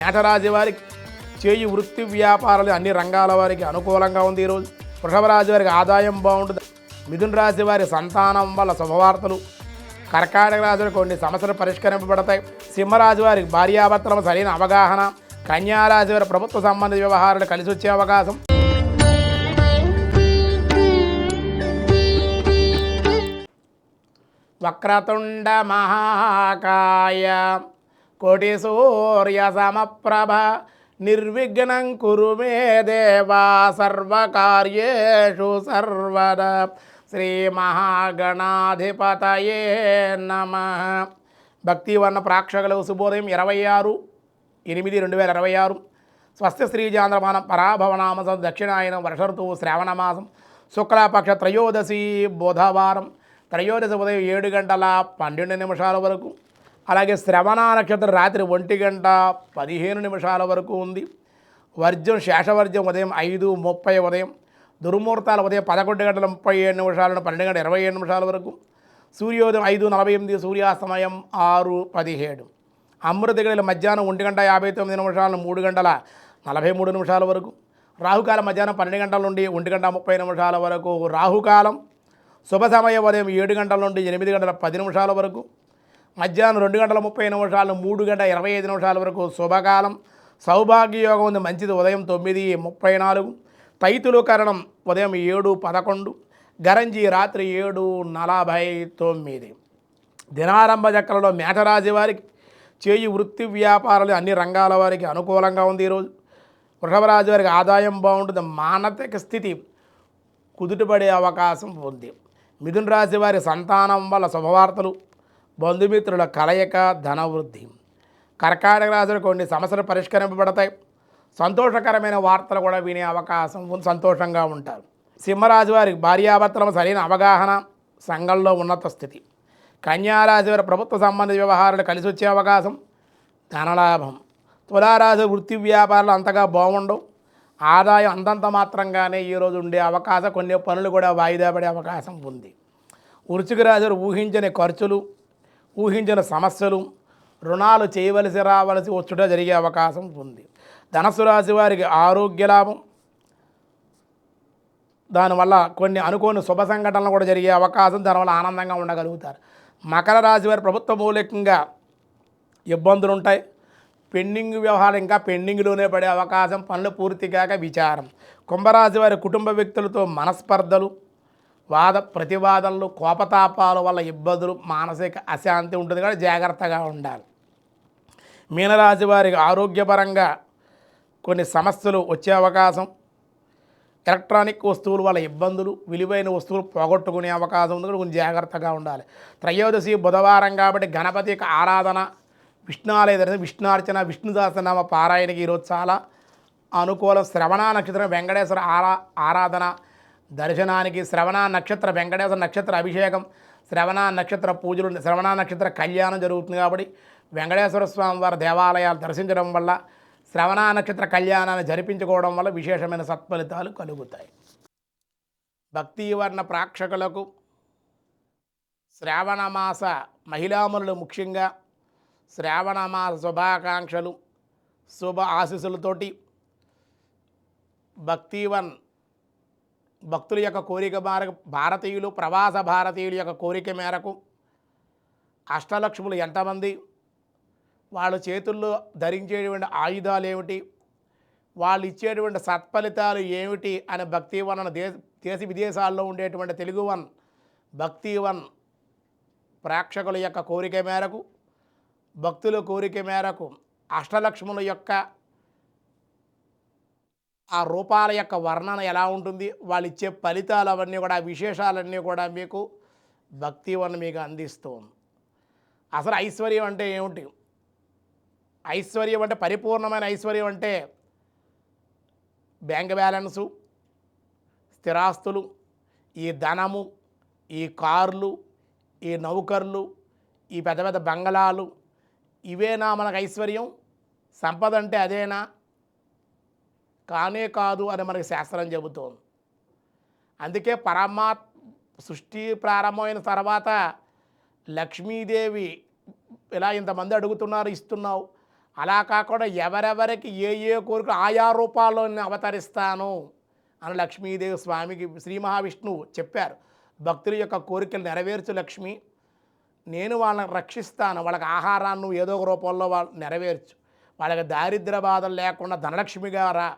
మేషరాశి వారికి చేయి వృత్తి వ్యాపారాలు అన్ని రంగాల వారికి అనుకూలంగా ఉంది. ఈరోజు వృషభ రాశి వారికి ఆదాయం బాగుంటుంది. మిథున రాశి వారి సంతానం వల్ల శుభవార్తలు. కర్కాటక రాశి వారికి కొన్ని సమస్యలు పరిష్కరింపబడతాయి. సింహరాశి వారికి భార్యాభర్తల సరైన అవగాహన. కన్యారాశి వారి ప్రభుత్వ సంబంధిత వ్యవహారాలు కలిసి వచ్చే అవకాశం. వక్రతుండ మహాకాయ కోటి సూర్య సమప్రభ నిర్విఘ్నం కురు మే దేవా సర్వకార్యేషు సర్వదా శ్రీ మహాగణాధిపతయే నమః. భక్తివర్ణ ప్రేక్షకులకు శుభోదయం 26/8/2026. స్వస్తి శ్రీ చాంద్రమానం పరాభవనామ దక్షిణాయనం వర్ష ఋతువు శ్రావణమాసం శుక్లపక్ష త్రయోదశి బుధవారం. త్రయోదశి ఉదయం 7:12 వరకు. అలాగే శ్రవణ నక్షత్రం రాత్రి 1:15 వరకు ఉంది. వర్జం శేషవర్జం ఉదయం 5:30 ఉదయం. దుర్ముహూర్తాలు ఉదయం 11:37 నుండి 12:27 వరకు. సూర్యోదయం 5:48, సూర్యాస్తమయం 6:17. అమృత గడియలు మధ్యాహ్నం 1:59 నుండి 3:43 వరకు. రాహుకాలం మధ్యాహ్నం 12 నుండి 1:30 వరకు రాహుకాలం. శుభ సమయం ఉదయం 7 నుండి 8:10 వరకు. మధ్యాహ్నం 2:30 నుండి 3:25 వరకు శుభకాలం. సౌభాగ్యయోగం ఉంది, మంచిది ఉదయం 9:34. తైతులు కరణం ఉదయం 7:11. గరంజి రాత్రి 7:49. దినారంభ చక్రంలో మేషరాశి వారికి చేయి వృత్తి వ్యాపారాలు అన్ని రంగాల వారికి అనుకూలంగా ఉంది. ఈరోజు వృషభ రాశి వారికి ఆదాయం బాగుంటుంది. మానసిక స్థితి కుదుటపడే అవకాశం ఉంది. మిథున రాశి వారి సంతానం వల్ల శుభవార్తలు. బంధుమిత్రుల కలయిక, ధనవృద్ధి. కర్కాటక రాశిలో కొన్ని సమస్యలు పరిష్కరింపబడతాయి. సంతోషకరమైన వార్తలు కూడా వినే అవకాశం ఉంది, సంతోషంగా ఉంటారు. సింహరాశి వారికి భార్యాభర్తల సరైన అవగాహన, సంఘంలో ఉన్నత స్థితి. కన్యారాశి వారి ప్రభుత్వ సంబంధిత వ్యవహారాలు కలిసి వచ్చే అవకాశం, ధనలాభం. తులారాశి వృత్తి వ్యాపారాలు అంతగా బాగుండవు. ఆదాయం అంతంత మాత్రంగానే ఈరోజు ఉండే అవకాశం, కొన్ని పనులు కూడా వాయిదా పడే అవకాశం ఉంది. వృశ్చిక రాశి వారు ఊహించని ఖర్చులు, ఊహించిన సమస్యలు, రుణాలు చేయవలసి రావలసి వచ్చుట జరిగే అవకాశం ఉంది. ధనస్సు రాశి వారికి ఆరోగ్య లాభం, దానివల్ల కొన్ని అనుకోని శుభ సంఘటనలు కూడా జరిగే అవకాశం, దానివల్ల ఆనందంగా ఉండగలుగుతారు. మకర రాశి వారి ప్రభుత్వ మూలికంగా ఇబ్బందులు ఉంటాయి. పెండింగ్ వ్యవహారం ఇంకా పెండింగ్లోనే పడే అవకాశం, పనులు పూర్తి కాక విచారం. కుంభరాశి వారి కుటుంబ వ్యక్తులతో మనస్పర్ధలు, వాద ప్రతివాదనలు, కోపతాపాల వల్ల ఇబ్బందులు, మానసిక అశాంతి ఉంటుంది, కానీ జాగ్రత్తగా ఉండాలి. మీనరాశి వారికి ఆరోగ్యపరంగా కొన్ని సమస్యలు వచ్చే అవకాశం. ఎలక్ట్రానిక్ వస్తువుల వల్ల ఇబ్బందులు, విలువైన వస్తువులు పోగొట్టుకునే అవకాశం ఉంది, కొంచెం జాగ్రత్తగా ఉండాలి. త్రయోదశి బుధవారం కాబట్టి గణపతి ఆరాధన, విష్ణాలయ దర్శనం, విష్ణార్చన, విష్ణు సహస్రనామ పారాయణకి ఈరోజు చాలా అనుకూలం. శ్రవణ నక్షత్రం వెంకటేశ్వర ఆరాధన దర్శనానికి, శ్రవణ నక్షత్ర వెంకటేశ్వర నక్షత్ర అభిషేకం, శ్రవణ నక్షత్ర పూజలు, శ్రవణ నక్షత్ర కళ్యాణం జరుగుతుంది. కాబట్టి వెంకటేశ్వర స్వామి వారి దేవాలయాలు దర్శించడం వల్ల, శ్రవణ నక్షత్ర కళ్యాణాన్ని జరిపించుకోవడం వల్ల విశేషమైన సత్ఫలితాలు కలుగుతాయి. భక్తివర్ణ ప్రేక్షకులకు శ్రావణమాస మహిళామణులు ముఖ్యంగా శ్రావణమాస శుభాకాంక్షలు, శుభ ఆశీస్సులతోటి భక్తుల యొక్క కోరిక మేరకు, భారతీయులు ప్రవాస భారతీయుల యొక్క కోరిక మేరకు అష్టలక్ష్ములు ఎంతమంది, వాళ్ళ చేతుల్లో ధరించేటువంటి ఆయుధాలు ఏమిటి, వాళ్ళు ఇచ్చేటువంటి సత్ఫలితాలు ఏమిటి అని భక్తివన్ దేశ విదేశాల్లో ఉండేటువంటి తెలుగువన్ భక్తివన్ ప్రేక్షకుల యొక్క కోరిక మేరకు, భక్తుల కోరిక మేరకు అష్టలక్ష్ముల యొక్క ఆ రూపాల యొక్క వర్ణన ఎలా ఉంటుంది, వాళ్ళు ఇచ్చే ఫలితాలు అవన్నీ కూడా, విశేషాలన్నీ కూడా మీకు భక్తివన్ మీకు అందిస్తుంది. అసలు ఐశ్వర్యం అంటే ఏమిటి? ఐశ్వర్యం అంటే, పరిపూర్ణమైన ఐశ్వర్యం అంటే బ్యాంక్ బ్యాలెన్సు, స్థిరాస్తులు, ఈ ధనము, ఈ కార్లు, ఈ నౌకర్లు, ఈ పెద్ద పెద్ద బంగళాలు, ఇవేనా మనకు ఐశ్వర్యం? సంపద అంటే అదేనా? కానే కాదు అని మనకి శాస్త్రం చెబుతోంది. అందుకే సృష్టి ప్రారంభమైన తర్వాత లక్ష్మీదేవి ఇలా ఇంతమంది అడుగుతున్నారు, ఇస్తున్నావు, అలా కాకుండా ఎవరెవరికి ఏ ఏ కోరికలు ఆయా రూపాల్లో నేను అవతరిస్తాను అని లక్ష్మీదేవి స్వామికి శ్రీ మహావిష్ణువు చెప్పారు. భక్తుల యొక్క కోరికలు నెరవేర్చు లక్ష్మి, నేను వాళ్ళని రక్షిస్తాను, వాళ్ళకి ఆహారాన్ని నువ్వు ఏదో ఒక రూపంలో వాళ్ళు నెరవేర్చు, వాళ్ళకి దారిద్ర్య బాధలు లేకుండా ధనలక్ష్మిగా రా.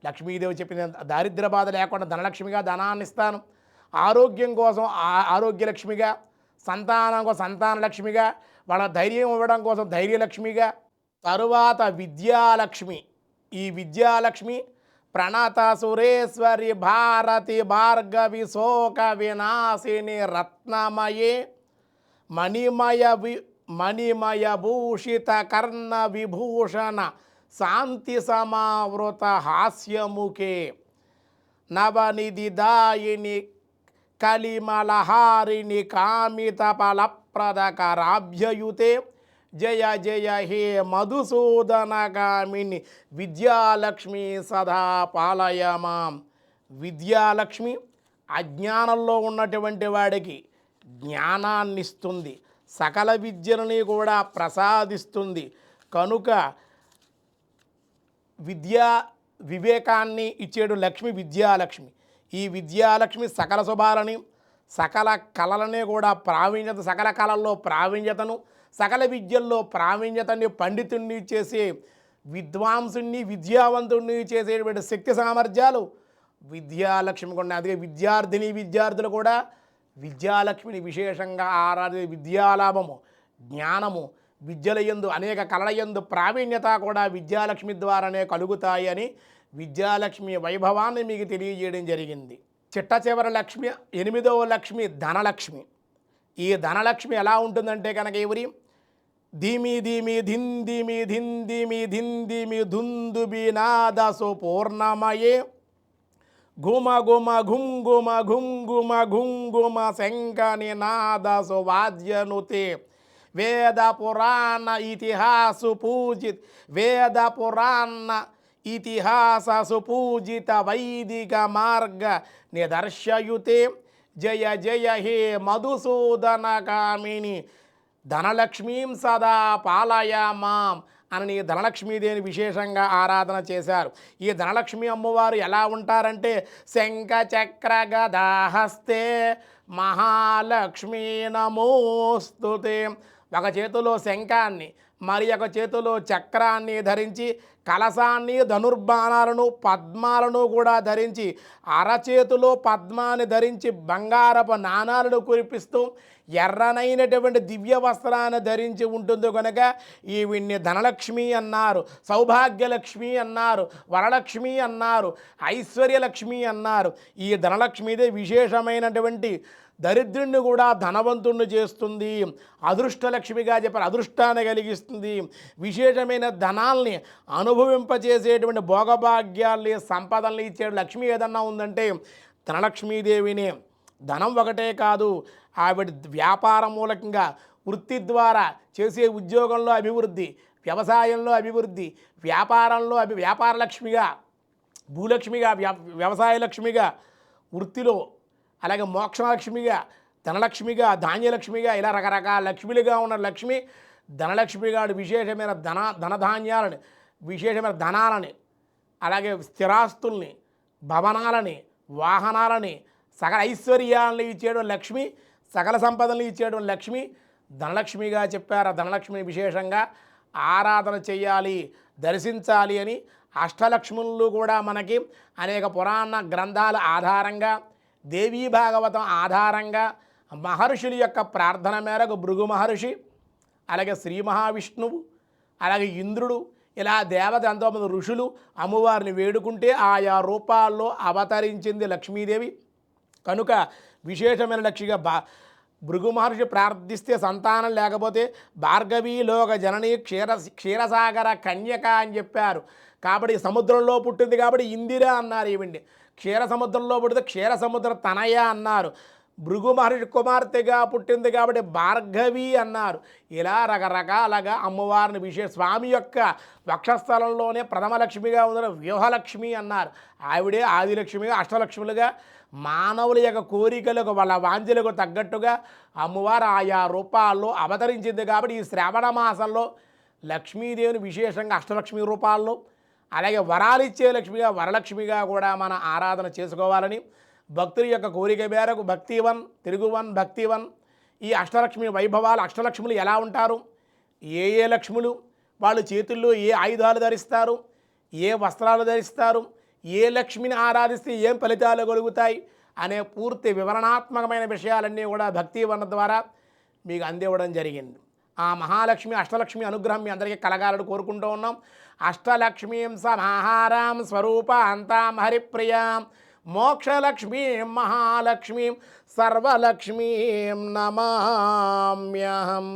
లక్ష్మీదేవి చెప్పిన దారిద్ర్య బాధ లేకుండా ధనలక్ష్మిగా ధనాన్ని ఇస్తాను, ఆరోగ్యం కోసం ఆరోగ్యలక్ష్మిగా, సంతానం కోసం సంతానలక్ష్మిగా, వాళ్ళ ధైర్యం ఇవ్వడం కోసం ధైర్యలక్ష్మిగా, తరువాత విద్యాలక్ష్మి. ఈ విద్యాలక్ష్మి ప్రణత సురేశ్వరి భారతి భార్గవి శోక వినాశిని రత్నమయే మణిమయ భూషిత కర్ణ విభూషణ శాంతి సమావృత హాస్యముఖే నవనిధిదాయిని కలిమలహారిణి కామిత ఫలప్రదకరాభ్యయుతే జయ జయ హే మధుసూదనగామిని విద్యాలక్ష్మి సదా పాలయ మాం. విద్యాలక్ష్మి అజ్ఞానంలో ఉన్నటువంటి వాడికి జ్ఞానాన్ని ఇస్తుంది, సకల విద్యలని కూడా ప్రసాదిస్తుంది. కనుక విద్యా వివేకాన్ని ఇచ్చేడు లక్ష్మి విద్యాలక్ష్మి. ఈ విద్యాలక్ష్మి సకల శుభాలని, సకల కళలని కూడా ప్రావీణ్యత, సకల కళల్లో ప్రావీణ్యతను, సకల విద్యల్లో ప్రావీణ్యతని, పండితుణ్ణి చేసే విద్వాంసుణ్ణి, విద్యావంతుణ్ణి చేసేటువంటి శక్తి సామర్థ్యాలు విద్యాలక్ష్మికి ఉన్నాయి. అందుకే విద్యార్థులు కూడా విద్యాలక్ష్మిని విశేషంగా విద్యాలాభము, జ్ఞానము, విద్యల యందు అనేక కళల యందు ప్రావీణ్యత కూడా విద్యాలక్ష్మి ద్వారానే కలుగుతాయి అని విద్యాలక్ష్మి వైభవాన్ని మీకు తెలియజేయడం జరిగింది. చిట్ట చివరి లక్ష్మి, 8వ లక్ష్మి ధనలక్ష్మి. ఈ ధనలక్ష్మి ఎలా ఉంటుందంటే కనుక ఎవరి ధీమి ధీమి ధిందిమి ధిందిమి ధిందిమి ధుందుబి నాదసు పూర్ణమయే ఘుమ ఘుమ ఘుంగుమ ఘుంగుమ ఘుంగుమ శంఖని నాదసు వాద్యనుతే వేద పురాణ ఇతిహాసు పూజిత్ వేద పురాణ ఇతిహాస సుపూజిత వైదిక మార్గ నిదర్శయుతే జయ జయ హే మధుసూదనగామిని ధనలక్ష్మీం సదా పాలయ మాం అని ధనలక్ష్మీదేవిని విశేషంగా ఆరాధన చేశారు. ఈ ధనలక్ష్మి అమ్మవారు ఎలా ఉంటారంటే శంఖ చక్ర గదాహస్తే మహాలక్ష్మీ నమోస్తుతే. ఒక చేతిలో శంఖాన్ని, మరి ఒక చేతిలో చక్రాన్ని ధరించి, కలశాన్ని, ధనుర్బాణాలను, పద్మాలను కూడా ధరించి, అరచేతిలో పద్మాన్ని ధరించి బంగారపు నాణాలను కురిపిస్తూ ఎర్రనైనటువంటి దివ్య వస్త్రాన్ని ధరించి ఉంటుంది కనుక ఈవిడ్ని ధనలక్ష్మి అన్నారు, సౌభాగ్యలక్ష్మి అన్నారు, వరలక్ష్మి అన్నారు, ఐశ్వర్యలక్ష్మి అన్నారు. ఈ ధనలక్ష్మిదే విశేషమైనటువంటి దరిద్రుణ్ణి కూడా ధనవంతుణ్ణి చేస్తుంది, అదృష్టలక్ష్మిగా చెప్పారు, అదృష్టాన్ని కలిగిస్తుంది, విశేషమైన ధనాల్ని అనుభవింపచేసేటువంటి భోగభాగ్యాల్ని, సంపదల్ని ఇచ్చే లక్ష్మి ఏదన్నా ఉందంటే ధనలక్ష్మీదేవినే. ధనం ఒకటే కాదు, ఆవిడ వ్యాపారం మూలకంగా వృత్తి ద్వారా చేసే ఉద్యోగంలో అభివృద్ధి, వ్యవసాయంలో అభివృద్ధి, వ్యాపారంలో వ్యాపారలక్ష్మిగా, భూలక్ష్మిగా, వ్యవసాయ లక్ష్మిగా, వృత్తిలో, అలాగే మోక్షలక్ష్మిగా, ధనలక్ష్మిగా, ధాన్యలక్ష్మిగా, ఇలా రకరకాల లక్ష్మిలుగా ఉన్న లక్ష్మి ధనలక్ష్మిగా విశేషమైన ధనధాన్యాలని, విశేషమైన ధనాలని, అలాగే స్థిరాస్తుల్ని, భవనాలని, వాహనాలని, సకల ఐశ్వర్యాలను ఇచ్చేయడం లక్ష్మి, సకల సంపదలను ఇచ్చేయడం లక్ష్మి ధనలక్ష్మిగా చెప్పారు. ధనలక్ష్మిని విశేషంగా ఆరాధన చేయాలి, దర్శించాలి అని అష్టలక్ష్ములు కూడా మనకి అనేక పురాణ గ్రంథాల ఆధారంగా, దేవీ భాగవతం ఆధారంగా, మహర్షుల యొక్క ప్రార్థన మేరకు భృగు మహర్షి, అలాగే శ్రీ మహావిష్ణువు, అలాగే ఇంద్రుడు, ఇలా దేవత ఎంతోమంది ఋషులు అమ్మవారిని వేడుకుంటే ఆయా రూపాల్లో అవతరించింది లక్ష్మీదేవి. కనుక విశేషమైన లక్ష్మిగా భృగు మహర్షి ప్రార్థిస్తే సంతానం లేకపోతే భార్గవీ లోక జనని క్షీరసాగర కన్యక అని చెప్పారు. కాబట్టి సముద్రంలో పుట్టింది కాబట్టి ఇందిర అన్నారు. ఈవిడ్ని క్షీర సముద్రంలో పుట్టితే క్షీర సముద్ర తనయ అన్నారు. భృగు మహర్షి కుమార్తెగా పుట్టింది కాబట్టి భార్గవి అన్నారు. ఇలా రకరకాలుగా అమ్మవారిని స్వామి యొక్క వక్షస్థలంలోనే ప్రథమ లక్ష్మిగా ఉన్న వ్యూహలక్ష్మి అన్నారు. ఆవిడే ఆదిలక్ష్మిగా, అష్టలక్ష్ములుగా మానవుల యొక్క కోరికలకు, వాళ్ళ వాంఛలకు తగ్గట్టుగా అమ్మవారు ఆయా రూపాల్లో అవతరించింది. కాబట్టి ఈ శ్రావణ మాసంలో లక్ష్మీదేవిని విశేషంగా అష్టలక్ష్మి రూపాల్లో, అలాగే వరాలిచ్చే లక్ష్మిగా వరలక్ష్మిగా కూడా మన ఆరాధన చేసుకోవాలని భక్తుల యొక్క కోరిక మేరకు భక్తివన్, తిరుగువన్, భక్తివన్ ఈ అష్టలక్ష్మి వైభవాలు, అష్టలక్ష్ములు ఎలా ఉంటారు, ఏ ఏ లక్ష్ములు, వాళ్ళు చేతుల్లో ఏ ఆయుధాలు ధరిస్తారు, ఏ వస్త్రాలు ధరిస్తారు, ఏ లక్ష్మిని ఆరాధిస్తే ఏం ఫలితాలు కలుగుతాయి అనే పూర్తి వివరణాత్మకమైన విషయాలన్నీ కూడా భక్తివన్ ద్వారా మీకు అందివ్వడం జరిగింది. ఆ మహాలక్ష్మి అష్టలక్ష్మి అనుగ్రహం మీ అందరికీ కలగాలని కోరుకుంటూ ఉన్నాం. అష్టలక్ష్మీం సమాహారాం స్వరూపాంతాం హరిప్రియాం మోక్షలక్ష్మీం మహాలక్ష్మీం సర్వలక్ష్మీం నమామ్యహం.